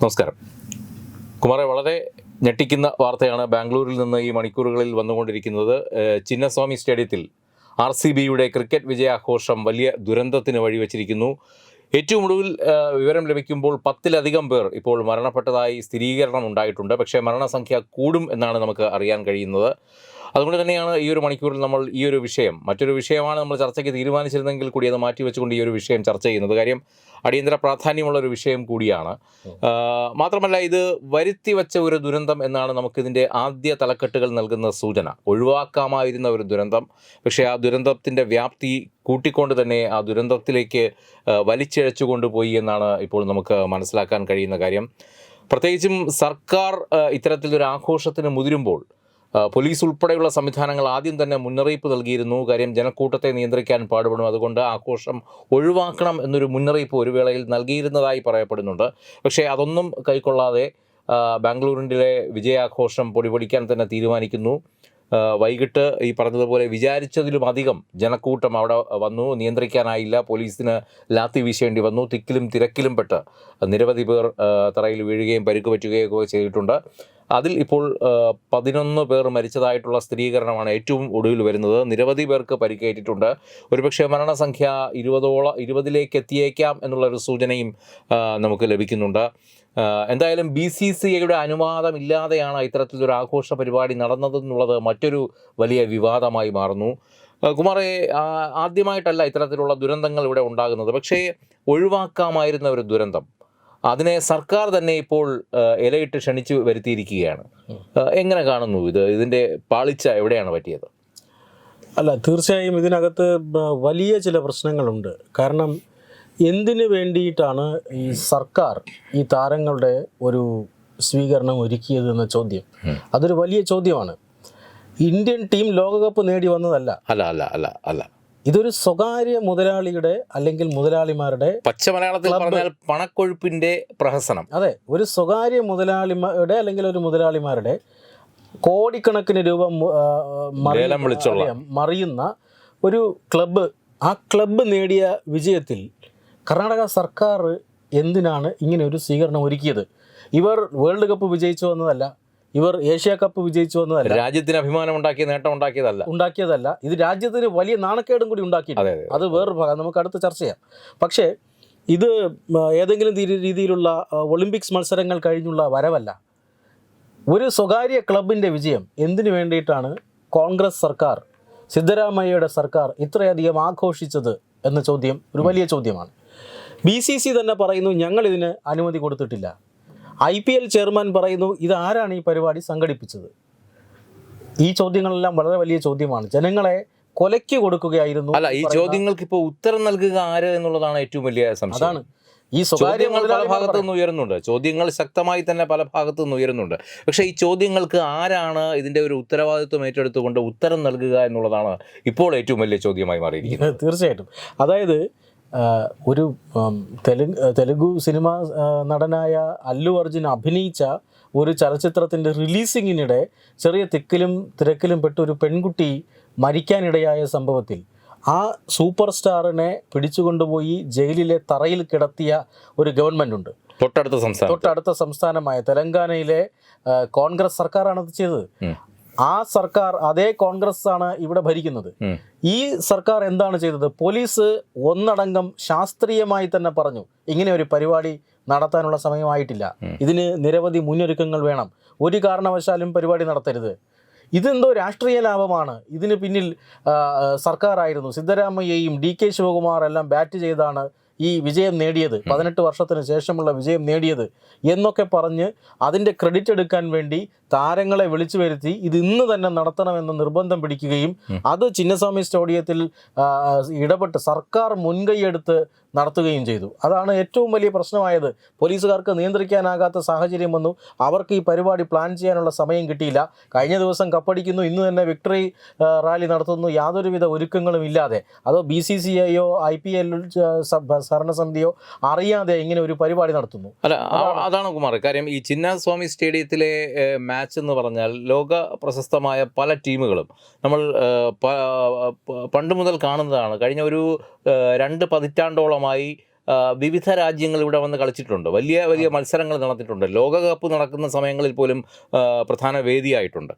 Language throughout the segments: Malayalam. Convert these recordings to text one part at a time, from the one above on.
നമസ്കാരം. കുമാറെ, വളരെ ഞെട്ടിക്കുന്ന വാർത്തയാണ് ബാംഗ്ലൂരിൽ നിന്ന് ഈ മണിക്കൂറുകളിൽ വന്നുകൊണ്ടിരിക്കുന്നത്. ചിന്നസ്വാമി സ്റ്റേഡിയത്തിൽ RCBയുടെ ക്രിക്കറ്റ് വിജയാഘോഷം വലിയ ദുരന്തത്തിന് വഴിവെച്ചിരിക്കുന്നു. ഏറ്റവും ഒടുവിൽ വിവരം ലഭിക്കുമ്പോൾ 10-ലധികം പേർ ഇപ്പോൾ മരണപ്പെട്ടതായി സ്ഥിരീകരണം ഉണ്ടായിട്ടുണ്ട്. പക്ഷേ മരണസംഖ്യ കൂടും എന്നാണ് നമുക്ക് അറിയാൻ കഴിയുന്നത്. അതുകൊണ്ട് തന്നെയാണ് ഈ ഒരു മണിക്കൂറിൽ നമ്മൾ ഈ ഒരു വിഷയം, മറ്റൊരു വിഷയമാണ് നമ്മൾ ചർച്ചയ്ക്ക് തീരുമാനിച്ചിരുന്നെങ്കിൽ കൂടി അത് മാറ്റിവെച്ചുകൊണ്ട് ഈ ഒരു വിഷയം ചർച്ച ചെയ്യുന്നത്. കാര്യം അടിയന്തര പ്രാധാന്യമുള്ള ഒരു വിഷയം കൂടിയാണ്. മാത്രമല്ല, ഇത് വരുത്തിവെച്ച ഒരു ദുരന്തം എന്നാണ് നമുക്കിതിൻ്റെ ആദ്യ തലക്കെട്ടുകൾ നൽകുന്ന സൂചന. ഒഴിവാക്കാമായിരുന്ന ഒരു ദുരന്തം, പക്ഷേ ആ ദുരന്തത്തിൻ്റെ വ്യാപ്തി കൂട്ടിക്കൊണ്ട് തന്നെ ആ ദുരന്തത്തിലേക്ക് വലിച്ചിഴച്ചു കൊണ്ടുപോയി എന്നാണ് ഇപ്പോൾ നമുക്ക് മനസ്സിലാക്കാൻ കഴിയുന്ന കാര്യം. പ്രത്യേകിച്ചും സർക്കാർ ഇത്തരത്തിലൊരു ആഘോഷത്തിന് മുതിരുമ്പോൾ പോലീസ് ഉൾപ്പെടെയുള്ള സംവിധാനങ്ങൾ ആദ്യം തന്നെ മുന്നറിയിപ്പ് നൽകിയിരുന്നു. കാര്യം ജനക്കൂട്ടത്തെ നിയന്ത്രിക്കാൻ പാടുപെടും, അതുകൊണ്ട് ആഘോഷം ഒഴിവാക്കണം എന്നൊരു മുന്നറിയിപ്പ് ഒരു വേളയിൽ നൽകിയിരുന്നതായി പറയപ്പെടുന്നുണ്ട്. പക്ഷേ അതൊന്നും കൈക്കൊള്ളാതെ ബാംഗ്ലൂരിൻ്റെ വിജയാഘോഷം പൊടിപൊടിക്കാൻ തന്നെ തീരുമാനിക്കുന്നു. വൈകിട്ട് ഈ പറഞ്ഞതുപോലെ വിചാരിച്ചതിലും അധികം ജനക്കൂട്ടം അവിടെ വന്നു. നിയന്ത്രിക്കാനായില്ല. പോലീസിന് ലാത്തി വീശേണ്ടി വന്നു. തിക്കിലും തിരക്കിലും പെട്ട് നിരവധി പേർ തറയിൽ വീഴുകയും പരിക്ക് പറ്റുകയൊക്കെ ചെയ്തിട്ടുണ്ട്. അതിൽ ഇപ്പോൾ 11 പേർ മരിച്ചതായിട്ടുള്ള സ്ഥിരീകരണമാണ് ഏറ്റവും ഒടുവിൽ വരുന്നത്. നിരവധി പേർക്ക് പരിക്കേറ്റിട്ടുണ്ട്. ഒരുപക്ഷെ മരണസംഖ്യ 20ലേക്ക് എത്തിയേക്കാം എന്നുള്ളൊരു സൂചനയും നമുക്ക് ലഭിക്കുന്നുണ്ട്. എന്തായാലും BCCIയുടെ അനുവാദമില്ലാതെയാണ് ഇത്തരത്തിലൊരു ആഘോഷ പരിപാടി നടന്നതെന്നുള്ളത് മറ്റൊരു വലിയ വിവാദമായി മാറുന്നു. കുമാറെ, ആദ്യമായിട്ടല്ല ഇത്തരത്തിലുള്ള ദുരന്തങ്ങൾ ഇവിടെ ഉണ്ടാകുന്നത്. പക്ഷേ ഒഴിവാക്കാമായിരുന്ന ഒരു ദുരന്തം, അതിനെ സർക്കാർ തന്നെ ഇപ്പോൾ ഇലയിട്ട് ക്ഷണിച്ചു വരുത്തിയിരിക്കുകയാണ്. എങ്ങനെ കാണുന്നു ഇതിൻ്റെ പാളിച്ച എവിടെയാണ് പറ്റിയത്? അല്ല, തീർച്ചയായും ഇതിനകത്ത് വലിയ ചില പ്രശ്നങ്ങളുണ്ട്. കാരണം എന്തിനു വേണ്ടിയിട്ടാണ് ഈ സർക്കാർ ഈ താരങ്ങളുടെ ഒരു സ്വീകരണം ഒരുക്കിയത് എന്ന ചോദ്യം, അതൊരു വലിയ ചോദ്യമാണ്. ഇന്ത്യൻ ടീം ലോകകപ്പ് നേടി വന്നതല്ല. അല്ല അല്ല അല്ല അല്ല ഇതൊരു സ്വകാര്യ മുതലാളിയുടെ അല്ലെങ്കിൽ മുതലാളിമാരുടെ, പച്ച മലയാളത്തിൽ പറഞ്ഞാൽ പണക്കൊഴുപ്പിന്റെ പ്രഹസനം. അതെ, ഒരു സ്വകാര്യ മുതലാളിമാരുടെ അല്ലെങ്കിൽ ഒരു മുതലാളിമാരുടെ കോടിക്കണക്കിന് രൂപ മറിയുന്ന ഒരു ക്ലബ്ബ്, ആ ക്ലബ്ബ് നേടിയ വിജയത്തിൽ കർണാടക സർക്കാർ എന്തിനാണ് ഇങ്ങനെ ഒരു സ്വീകരണം ഒരുക്കിയത്? ഇവർ വേൾഡ് കപ്പ് വിജയിച്ചു വന്നതല്ല, ഇവർ ഏഷ്യ കപ്പ് വിജയിച്ചു വന്നതല്ല, രാജ്യത്തിന് അഭിമാനം ഉണ്ടാക്കിയ നേട്ടം ഉണ്ടാക്കിയതല്ല. ഇത് രാജ്യത്തിന് വലിയ നാണക്കേടും കൂടി ഉണ്ടാക്കിയിട്ടുണ്ട്. അത് വേറൊരു ഭാഗം, നമുക്ക് അടുത്ത് ചർച്ച ചെയ്യാം. പക്ഷേ ഇത് ഏതെങ്കിലും രീതിയിലുള്ള ഒളിമ്പിക്സ് മത്സരങ്ങൾ കഴിഞ്ഞുള്ള വരവല്ല. ഒരു സ്വകാര്യ ക്ലബിൻ്റെ വിജയം എന്തിനു വേണ്ടിയിട്ടാണ് കോൺഗ്രസ് സർക്കാർ, സിദ്ധരാമയ്യയുടെ സർക്കാർ ഇത്രയധികം ആഘോഷിച്ചത് എന്ന ചോദ്യം ഒരു വലിയ ചോദ്യമാണ്. BCC തന്നെ പറയുന്നു ഞങ്ങളിതിന് അനുമതി കൊടുത്തിട്ടില്ല. IPL ചെയർമാൻ പറയുന്നു ഇതാരാണ് ഈ പരിപാടി സംഘടിപ്പിച്ചത്? ഈ ചോദ്യങ്ങളെല്ലാം വളരെ വലിയ ചോദ്യമാണ്. ജനങ്ങളെ കൊലയ്ക്ക് കൊടുക്കുകയായിരുന്നു. അല്ല, ഈ ചോദ്യങ്ങൾക്ക് ഇപ്പോൾ ഉത്തരം നൽകുക ആര് എന്നുള്ളതാണ് ഏറ്റവും വലിയ സംശയം. അതാണ് ഈ സ്വകാര്യ പല ഭാഗത്തു നിന്ന് ഉയരുന്നുണ്ട്. ചോദ്യങ്ങൾ ശക്തമായി തന്നെ പല ഭാഗത്തു നിന്ന് ഉയരുന്നുണ്ട്. പക്ഷേ ഈ ചോദ്യങ്ങൾക്ക് ആരാണ് ഇതിൻ്റെ ഒരു ഉത്തരവാദിത്വം ഏറ്റെടുത്തുകൊണ്ട് ഉത്തരം നൽകുക എന്നുള്ളതാണ് ഇപ്പോൾ ഏറ്റവും വലിയ ചോദ്യമായി മാറിയിരിക്കുന്നത്. തീർച്ചയായിട്ടും. അതായത് ഒരു തെലുഗു സിനിമ നടനായ അല്ലു അർജുൻ അഭിനയിച്ച ഒരു ചലച്ചിത്രത്തിൻ്റെ റിലീസിങ്ങിനിടെ ചെറിയ തിക്കിലും തിരക്കിലും പെട്ട ഒരു പെൺകുട്ടി മരിക്കാനിടയായ സംഭവത്തിൽ ആ സൂപ്പർ സ്റ്റാറിനെ പിടിച്ചുകൊണ്ടുപോയി ജയിലിലെ തറയിൽ കിടത്തിയ ഒരു ഗവൺമെൻറ്റുണ്ട്. തൊട്ടടുത്ത സംസ്ഥാനമായ തെലങ്കാനയിലെ കോൺഗ്രസ് സർക്കാരാണത് ചെയ്തത്. ആ സർക്കാർ, അതേ കോൺഗ്രസ് ആണ് ഇവിടെ ഭരിക്കുന്നത്. ഈ സർക്കാർ എന്താണ് ചെയ്തത്? പോലീസ് ഒന്നടങ്കം ശാസ്ത്രീയമായി തന്നെ പറഞ്ഞു ഇങ്ങനെ ഒരു പരിപാടി നടത്താനുള്ള സമയമായിട്ടില്ല, ഇതിന് നിരവധി മുന്നൊരുക്കങ്ങൾ വേണം, ഒരു കാരണവശാലും പരിപാടി നടത്തരുത്. ഇതെന്തോ രാഷ്ട്രീയ ലാഭമാണ്, ഇതിന് പിന്നിൽ സർക്കാരായിരുന്നു, സിദ്ധരാമയ്യയും DK ശിവകുമാർ എല്ലാം ബാറ്റ് ചെയ്താണ് ഈ വിജയം നേടിയത്, 18 വർഷത്തിന് ശേഷമുള്ള വിജയം നേടിയത് എന്നൊക്കെ പറഞ്ഞ് അതിൻ്റെ ക്രെഡിറ്റ് എടുക്കാൻ വേണ്ടി താരങ്ങളെ വിളിച്ചു വരുത്തി ഇത് ഇന്ന് തന്നെ നടത്തണമെന്ന് നിർബന്ധം പിടിക്കുകയും അത് ചിന്നസ്വാമി സ്റ്റേഡിയത്തിൽ ഇടപെട്ട് സർക്കാർ മുൻകൈയെടുത്ത് നടത്തുകയും ചെയ്തു. അതാണ് ഏറ്റവും വലിയ പ്രശ്നമായത്. പോലീസുകാർക്ക് നിയന്ത്രിക്കാനാകാത്ത സാഹചര്യം വന്നു. അവർക്ക് ഈ പരിപാടി പ്ലാൻ ചെയ്യാനുള്ള സമയം കിട്ടിയില്ല. കഴിഞ്ഞ ദിവസം കപ്പടിക്കുന്നു, ഇന്ന് തന്നെ വിക്ടറി റാലി നടത്തുന്നു, യാതൊരുവിധ ഒരുക്കങ്ങളും ഇല്ലാതെ. അതോ BCCIയോ IPL ഭരണസമിതിയോ അറിയാതെ ഇങ്ങനെ ഒരു പരിപാടി നടത്തുന്നു. അല്ല, അതാണ് കുമാർ കാര്യം. ഈ ചിന്നസ്വാമി സ്റ്റേഡിയത്തിലെ മാച്ച് എന്ന് പറഞ്ഞാൽ ലോക പ്രശസ്തമായ പല ടീമുകളും നമ്മൾ പണ്ട് മുതൽ കാണുന്നതാണ്. കഴിഞ്ഞ ഒരു 2 പതിറ്റാണ്ടോളമായി വിവിധ രാജ്യങ്ങൾ ഇവിടെ വന്ന് കളിച്ചിട്ടുണ്ട്, വലിയ വലിയ മത്സരങ്ങൾ നടന്നിട്ടുണ്ട്, ലോകകപ്പ് നടക്കുന്ന സമയങ്ങളിൽ പോലും പ്രധാന വേദിയായിട്ടുണ്ട്.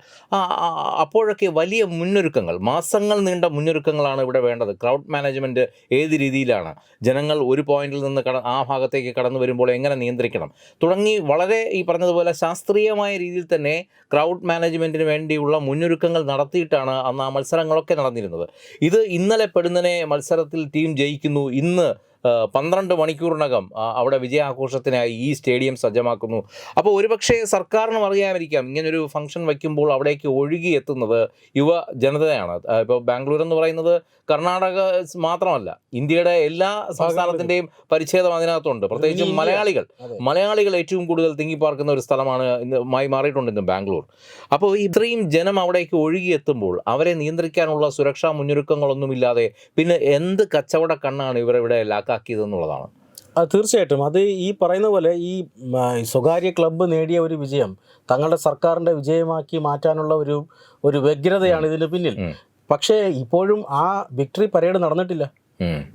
അപ്പോഴൊക്കെ വലിയ മുന്നൊരുക്കങ്ങൾ, മാസങ്ങൾ നീണ്ട മുന്നൊരുക്കങ്ങളാണ് ഇവിടെ വേണ്ടത്. ക്രൗഡ് മാനേജ്മെൻറ്റ് ഏത് രീതിയിലാണ്, ജനങ്ങൾ ഒരു പോയിന്റിൽ നിന്ന് ആ ഭാഗത്തേക്ക് കടന്നു വരുമ്പോൾ എങ്ങനെ നിയന്ത്രിക്കണം തുടങ്ങി വളരെ ഈ പറഞ്ഞതുപോലെ ശാസ്ത്രീയമായ രീതിയിൽ തന്നെ ക്രൗഡ് മാനേജ്മെൻറ്റിന് വേണ്ടിയുള്ള മുന്നൊരുക്കങ്ങൾ നടത്തിയിട്ടാണ് അന്ന് ആ മത്സരങ്ങളൊക്കെ നടന്നിരുന്നത്. ഇത് ഇന്നലെ പെടുന്നനെ മത്സരത്തിൽ ടീം ജയിക്കുന്നു, ഇന്ന് 12 മണിക്കൂറിനകം അവിടെ വിജയാഘോഷത്തിനായി ഈ സ്റ്റേഡിയം സജ്ജമാക്കുന്നു. അപ്പോൾ ഒരുപക്ഷെ സർക്കാരിനും അറിയാമായിരിക്കാം ഇങ്ങനൊരു ഫംഗ്ഷൻ വയ്ക്കുമ്പോൾ അവിടേക്ക് ഒഴുകി എത്തുന്നത് യുവ ജനതയാണ്. ഇപ്പോൾ ബാംഗ്ലൂർ എന്ന് പറയുന്നത് കർണാടക മാത്രമല്ല, ഇന്ത്യയുടെ എല്ലാ സംസ്ഥാനത്തിൻ്റെയും പരിച്ഛേദം അതിനകത്തുണ്ട്. പ്രത്യേകിച്ചും മലയാളികൾ ഏറ്റവും കൂടുതൽ തിങ്ങിപ്പാർക്കുന്ന ഒരു സ്ഥലമാണ് മാറിയിട്ടുണ്ട് ഇന്ന് ബാംഗ്ലൂർ. അപ്പോൾ ഇത്രയും ജനം അവിടേക്ക് ഒഴുകിയെത്തുമ്പോൾ അവരെ നിയന്ത്രിക്കാനുള്ള സുരക്ഷാ മുന്നൊരുക്കങ്ങളൊന്നുമില്ലാതെ പിന്നെ എന്ത് കച്ചവട കണ്ണാണ് ഇവരിവിടെ ലാക്കാക്കിയതെന്നുള്ളതാണ്. തീർച്ചയായിട്ടും അത് ഈ പറയുന്ന പോലെ ഈ സ്വകാര്യ ക്ലബ്ബ് നേടിയ ഒരു വിജയം തങ്ങളുടെ സർക്കാരിൻ്റെ വിജയമാക്കി മാറ്റാനുള്ള ഒരു വ്യഗ്രതയാണ് ഇതിന് പിന്നിൽ. പക്ഷേ ഇപ്പോഴും ആ വിക്ടറി പരേഡ് നടന്നിട്ടില്ല.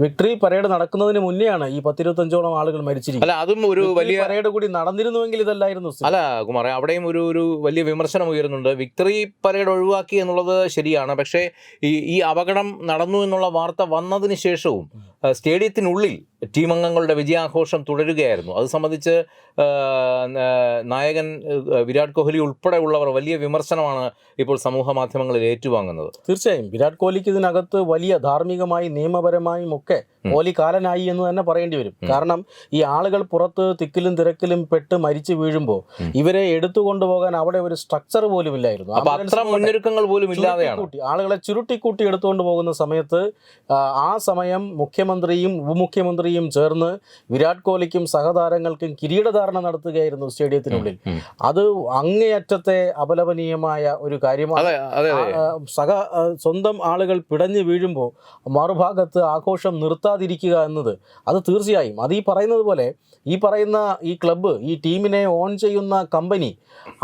വിക്ടറി പരേഡ് നടക്കുന്നതിന് മുന്നെയാണ് ഈ 10-25ഓളം ആളുകൾ മരിച്ചിരിക്കുന്നത്. അല്ല, അതും ഒരു വലിയ പരേഡ് കൂടി നടന്നിരുന്നുവെങ്കിൽ ഇതല്ലായിരുന്നു. അല്ല കുമാറെ, അവിടെയും ഒരു വലിയ വിമർശനം ഉയരുന്നുണ്ട്. വിക്ടറി പരേഡ് ഒഴിവാക്കി എന്നുള്ളത് ശരിയാണ്, പക്ഷേ ഈ അപകടം നടന്നു എന്നുള്ള വാർത്ത വന്നതിന് ശേഷവും സ്റ്റേഡിയത്തിനുള്ളിൽ ടീം അംഗങ്ങളുടെ വിജയാഘോഷം തുടരുകയായിരുന്നു. അത് സംബന്ധിച്ച് നായകൻ വിരാട് കോഹ്ലി ഉൾപ്പെടെയുള്ളവർ വലിയ വിമർശനമാണ് ഇപ്പോൾ സമൂഹ മാധ്യമങ്ങളിൽ ഏറ്റുവാങ്ങുന്നത്. തീർച്ചയായും വിരാട് കോഹ്ലിക്ക് ഇതിനകത്ത് വലിയ ധാർമ്മികമായും നിയമപരമായും ഒക്കെ കോഹ്ലി കാലനായി എന്ന് തന്നെ പറയേണ്ടി വരും. കാരണം ഈ ആളുകൾ പുറത്ത് തിക്കിലും തിരക്കിലും പെട്ട് മരിച്ചു വീഴുമ്പോൾ ഇവരെ എടുത്തുകൊണ്ടുപോകാൻ അവിടെ ഒരു സ്ട്രക്ചർ പോലും ഇല്ലായിരുന്നു. മുന്നൊരുക്കങ്ങൾ പോലും ഇല്ലാതെയാണ് ആളുകളെ ചുരുട്ടിക്കൂട്ടി എടുത്തുകൊണ്ട് പോകുന്ന സമയത്ത് ആ സമയം മുഖ്യമന്ത്രിയും ഉപമുഖ്യമന്ത്രിയും ചേർന്ന് വിരാട് കോഹ്ലിക്കും സഹതാരങ്ങൾക്കും കിരീടധാരണ നടത്തുകയായിരുന്നു സ്റ്റേഡിയത്തിനുള്ളിൽ. അത് അങ്ങേയറ്റത്തെ അപലപനീയമായ ഒരു കാര്യമാണ്. സ്വന്തം ആളുകൾ പിടഞ്ഞു വീഴുമ്പോൾ മറുഭാഗത്ത് ആഘോഷം നിർത്താതിരിക്കുക എന്നത് അത് തീർച്ചയായും അത് ഈ പറയുന്നത് പോലെ ഈ ക്ലബ്ബ്, ഈ ടീമിനെ ഓൺ ചെയ്യുന്ന കമ്പനി,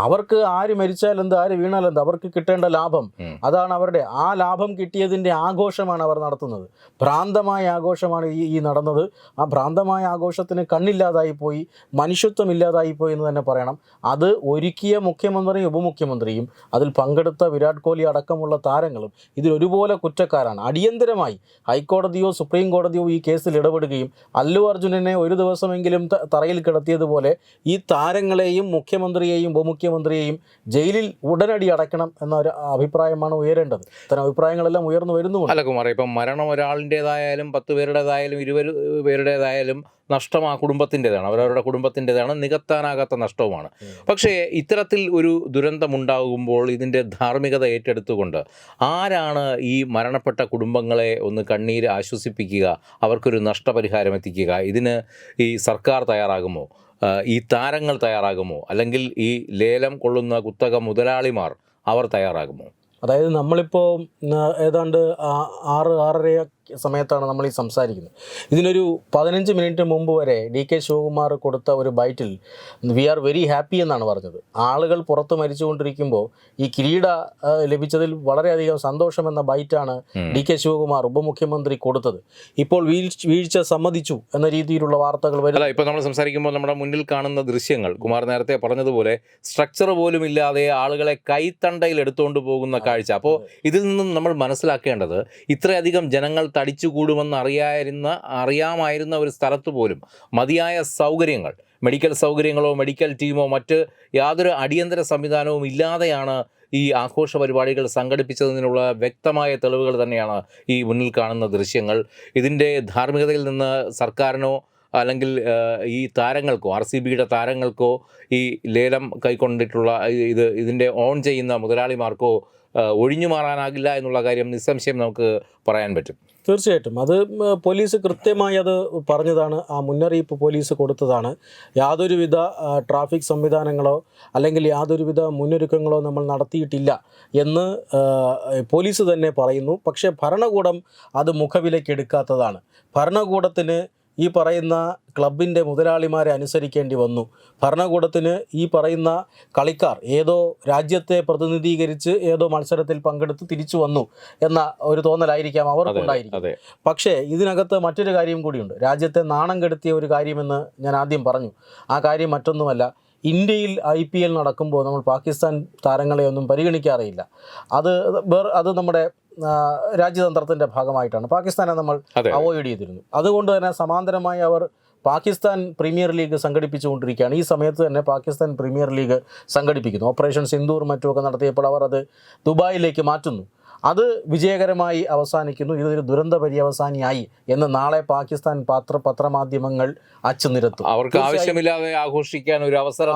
അവർക്ക് ആര് മരിച്ചാലെന്ത് ആര് വീണാലെന്ത് അവർക്ക് കിട്ടേണ്ട ലാഭം അതാണ് അവരുടെ. ആ ലാഭം കിട്ടിയതിൻ്റെ ആഘോഷമാണ് അവർ നടത്തുന്നത്. ഭ്രാന്തമായ ആഘോഷമാണ് ഈ നടന്നത്. ആ ഭ്രാന്തമായ ആഘോഷത്തിന് കണ്ണില്ലാതായിപ്പോയി, മനുഷ്യത്വം ഇല്ലാതായിപ്പോയി എന്ന് തന്നെ പറയണം. അത് ഒരുക്കിയ മുഖ്യമന്ത്രിയും ഉപമുഖ്യമന്ത്രിയും അതിൽ പങ്കെടുത്ത വിരാട് കോഹ്ലി അടക്കമുള്ള താരങ്ങളും ഇതിൽ ഒരുപോലെ കുറ്റക്കാരാണ്. അടിയന്തരമായി ഹൈക്കോടതിയോ സുപ്രീം കോടതിയോ ഈ കേസിൽ ഇടപെടുകയും അല്ലു അർജുനനെ ഒരു ദിവസമെങ്കിലും തറയിൽ കിടത്തിയതുപോലെ ഈ താരങ്ങളെയും മുഖ്യമന്ത്രിയെയും ഉപമുഖ്യമന്ത്രിയെയും ജയിലിൽ ഉടനടി അടയ്ക്കണം എന്ന ഒരു അഭിപ്രായമാണ് ഉയരേണ്ടത്. ഇത്തരം അഭിപ്രായങ്ങളെല്ലാം ഉയർന്നു വരുന്നുണ്ട്. അല്ല കുമാർ, ഇപ്പം മരണം ഒരാളിൻ്റെതായാലും 10 പേരുടേതായാലും 20 പേരുടേതായാലും നഷ്ടം ആ കുടുംബത്തിൻ്റെതാണ്, അവരവരുടെ കുടുംബത്തിൻ്റെതാണ്, നികത്താനാകാത്ത നഷ്ടവുമാണ്. പക്ഷേ ഇത്തരത്തിൽ ഒരു ദുരന്തമുണ്ടാകുമ്പോൾ ഇതിൻ്റെ ധാർമ്മികത ഏറ്റെടുത്തുകൊണ്ട് ആരാണ് ഈ മരണപ്പെട്ട കുടുംബങ്ങളെ ഒന്ന് കണ്ണീര് ആശ്വസിപ്പിക്കുക, അവർക്കൊരു നഷ്ടപരിഹാരം എത്തിക്കുക? ഇതിന് ഈ സർക്കാർ തയ്യാറാകുമോ? ഈ താരങ്ങൾ തയ്യാറാകുമോ? അല്ലെങ്കിൽ ഈ ലേലം കൊള്ളുന്ന കുത്തക മുതലാളിമാർ അവർ തയ്യാറാകുമോ? അതായത് നമ്മളിപ്പോൾ ഏതാണ്ട് 6-6:30 സമയത്താണ് നമ്മൾ ഈ സംസാരിക്കുന്നത്. ഇതിനൊരു 15 മിനിറ്റ് മുമ്പ് വരെ DK ശിവകുമാർ കൊടുത്ത ഒരു ബൈറ്റിൽ വി ആർ വെരി ഹാപ്പി എന്നാണ് പറഞ്ഞത്. ആളുകൾ പുറത്ത് മരിച്ചുകൊണ്ടിരിക്കുമ്പോൾ ഈ കിരീട ലഭിച്ചതിൽ വളരെയധികം സന്തോഷമെന്ന ബൈറ്റാണ് DK ശിവകുമാർ ഉപമുഖ്യമന്ത്രി കൊടുത്തത്. ഇപ്പോൾ വീഴ്ച സമ്മതിച്ചു എന്ന രീതിയിലുള്ള വാർത്തകൾ വരും. ഇപ്പോൾ നമ്മൾ സംസാരിക്കുമ്പോൾ നമ്മുടെ മുന്നിൽ കാണുന്ന ദൃശ്യങ്ങൾ കുമാർ നേരത്തെ പറഞ്ഞതുപോലെ സ്ട്രക്ചർ പോലും ഇല്ലാതെ ആളുകളെ കൈത്തണ്ടയിൽ എടുത്തുകൊണ്ട് പോകുന്ന കാഴ്ച. അപ്പോൾ ഇതിൽ നിന്നും നമ്മൾ മനസ്സിലാക്കേണ്ടത് ഇത്രയധികം ജനങ്ങൾ തടിച്ചുകൂടുമെന്ന് അറിയാമായിരുന്ന ഒരു സ്ഥലത്ത് പോലും മതിയായ സൗകര്യങ്ങൾ, മെഡിക്കൽ സൗകര്യങ്ങളോ മെഡിക്കൽ ടീമോ മറ്റ് യാതൊരു അടിയന്തര സംവിധാനവും ഇല്ലാതെയാണ് ഈ ആഘോഷ പരിപാടികൾ സംഘടിപ്പിച്ചതിനുള്ള വ്യക്തമായ തെളിവുകൾ തന്നെയാണ് ഈ മുന്നിൽ കാണുന്ന ദൃശ്യങ്ങൾ. ഇതിൻ്റെ ധാർമ്മികതയിൽ നിന്ന് സർക്കാരിനോ അല്ലെങ്കിൽ ഈ താരങ്ങൾക്കോ, RCBയുടെ താരങ്ങൾക്കോ, ഈ ലേലം കൈക്കൊണ്ടിട്ടുള്ള ഇതിൻ്റെ ഓൺ ചെയ്യുന്ന മുതലാളിമാർക്കോ ഒഴിഞ്ഞു മാറാനാകില്ല എന്നുള്ള കാര്യം നിസ്സംശയം നമുക്ക് പറയാൻ പറ്റും. തീർച്ചയായിട്ടും അത് പോലീസ് കൃത്യമായി അത് പറഞ്ഞതാണ്. ആ മുന്നറിയിപ്പ് പോലീസ് കൊടുത്തതാണ്. യാതൊരുവിധ ട്രാഫിക് സംവിധാനങ്ങളോ അല്ലെങ്കിൽ യാതൊരുവിധ മുന്നൊരുക്കങ്ങളോ നമ്മൾ നടത്തിയിട്ടില്ല എന്ന് പോലീസ് തന്നെ പറയുന്നു. പക്ഷേ ഭരണകൂടം അത് മുഖവിലക്കെടുക്കാത്തതാണ്. ഭരണകൂടത്തിന് ഈ പറയുന്ന ക്ലബിൻ്റെ മുതലാളിമാരെ അനുസരിക്കേണ്ടി വന്നു. ഭരണകൂടത്തിന് ഈ പറയുന്ന കളിക്കാർ ഏതോ രാജ്യത്തെ പ്രതിനിധീകരിച്ച് ഏതോ മത്സരത്തിൽ പങ്കെടുത്ത് തിരിച്ചു വന്നു എന്ന ഒരു തോന്നലായിരിക്കാം അവർക്കുണ്ടായിരിക്കും. പക്ഷേ ഇതിനകത്ത് മറ്റൊരു കാര്യം കൂടിയുണ്ട്. രാജ്യത്തെ നാണം കെടുത്തിയ ഒരു കാര്യമെന്ന് ഞാൻ ആദ്യം പറഞ്ഞു. ആ കാര്യം മറ്റൊന്നുമല്ല, ഇന്ത്യയിൽ IPL നടക്കുമ്പോൾ നമ്മൾ പാകിസ്ഥാൻ താരങ്ങളെ ഒന്നും പരിഗണിക്കാറില്ല. അത് നമ്മുടെ രാജ്യതന്ത്രത്തിൻ്റെ ഭാഗമായിട്ടാണ്. പാകിസ്ഥാനെ നമ്മൾ അവോയ്ഡ് ചെയ്തിരുന്നു. അതുകൊണ്ട് തന്നെ സമാന്തരമായി അവർ പാകിസ്ഥാൻ പ്രീമിയർ ലീഗ് സംഘടിപ്പിച്ചുകൊണ്ടിരിക്കുകയാണ്. ഈ സമയത്ത് തന്നെ പാകിസ്ഥാൻ പ്രീമിയർ ലീഗ് സംഘടിപ്പിക്കുന്നു. ഓപ്പറേഷൻ സിന്ദൂർ മറ്റുമൊക്കെ നടത്തിയപ്പോൾ അവർ അത് ദുബായിലേക്ക് മാറ്റുന്നു. അത് വിജയകരമായി അവസാനിക്കുന്നു. ഇതൊരു ദുരന്ത പര്യവസാനിയായി എന്ന് നാളെ പാകിസ്ഥാൻ പത്രമാധ്യമങ്ങൾ അച്ചുനിരത്തും. അവർക്ക് ആവശ്യമില്ലാതെ ആഘോഷിക്കാൻ ഒരു അവസരം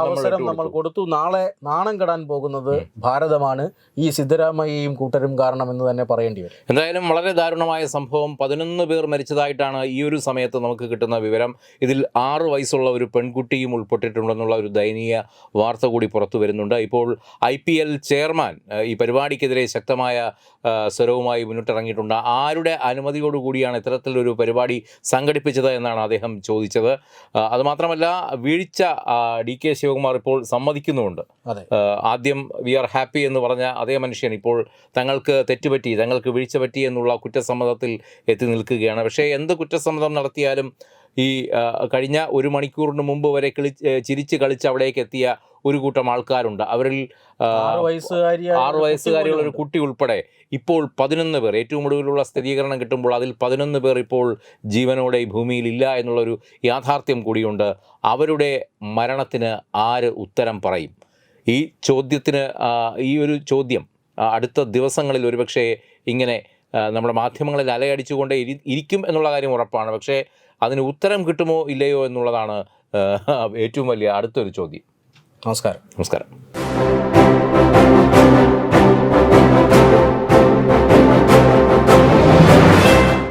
നമ്മൾ കൊടുത്തു. നാളെ നാണം കെടാൻ പോകുന്നത് ഭാരതമാണ്, ഈ സിദ്ധരാമയ്യയും കൂട്ടരും കാരണമെന്ന് തന്നെ പറയേണ്ടി വരും. എന്തായാലും വളരെ ദാരുണമായ സംഭവം. 11 പേർ മരിച്ചതായിട്ടാണ് ഈ ഒരു സമയത്ത് നമുക്ക് കിട്ടുന്ന വിവരം. ഇതിൽ 6 വയസ്സുള്ള ഒരു പെൺകുട്ടിയും ഉൾപ്പെട്ടിട്ടുണ്ടെന്നുള്ള ഒരു ദയനീയ വാർത്ത കൂടി പുറത്തു വരുന്നുണ്ട്. ഇപ്പോൾ IPL ചെയർമാൻ ഈ പരിപാടിക്കെതിരെ ശക്തമായ സ്വരവുമായി മുന്നിട്ടിറങ്ങിയിട്ടുണ്ട്. ആരുടെ അനുമതിയോടുകൂടിയാണ് ഇത്തരത്തിലൊരു പരിപാടി സംഘടിപ്പിച്ചത് എന്നാണ് അദ്ദേഹം ചോദിച്ചത്. അതുമാത്രമല്ല, വീഴ്ച DK ശിവകുമാർ ഇപ്പോൾ സമ്മതിക്കുന്നുമുണ്ട്. ആദ്യം വി ആർ ഹാപ്പി എന്ന് പറഞ്ഞ അതേ മനുഷ്യൻ ഇപ്പോൾ തങ്ങൾക്ക് തെറ്റുപറ്റി, തങ്ങൾക്ക് വീഴ്ച പറ്റി എന്നുള്ള കുറ്റസമ്മതത്തിൽ എത്തി നിൽക്കുകയാണ്. പക്ഷേ എന്ത് കുറ്റസമ്മതം നടത്തിയാലും ഈ കഴിഞ്ഞ 1 മണിക്കൂറിന് മുമ്പ് വരെ ചിരിച്ച് കളിച്ച് അവിടേക്ക് എത്തിയ ഒരു കൂട്ടം ആൾക്കാരുണ്ട്. അവരിൽ 6 വയസ്സുകാരിയുള്ള ഒരു കുട്ടി ഉൾപ്പെടെ ഇപ്പോൾ 11 പേർ, ഏറ്റവും ഒടുവിലുള്ള സ്ഥിരീകരണം കിട്ടുമ്പോൾ അതിൽ 11 പേർ ഇപ്പോൾ ജീവനോടെ ഈ ഭൂമിയിലില്ല എന്നുള്ളൊരു യാഥാർത്ഥ്യം കൂടിയുണ്ട്. അവരുടെ മരണത്തിന് ആര് ഉത്തരം പറയും? ഈ ഒരു ചോദ്യം അടുത്ത ദിവസങ്ങളിൽ ഒരുപക്ഷെ ഇങ്ങനെ നമ്മുടെ മാധ്യമങ്ങളിൽ അലയടിച്ചുകൊണ്ടേ ഇരിക്കും എന്നുള്ള കാര്യം ഉറപ്പാണ്. പക്ഷേ അതിന് ഉത്തരം കിട്ടുമോ ഇല്ലയോ എന്നുള്ളതാണ് ഏറ്റവും വലിയ അടുത്തൊരു ചോദ്യം. നമസ്കാരം.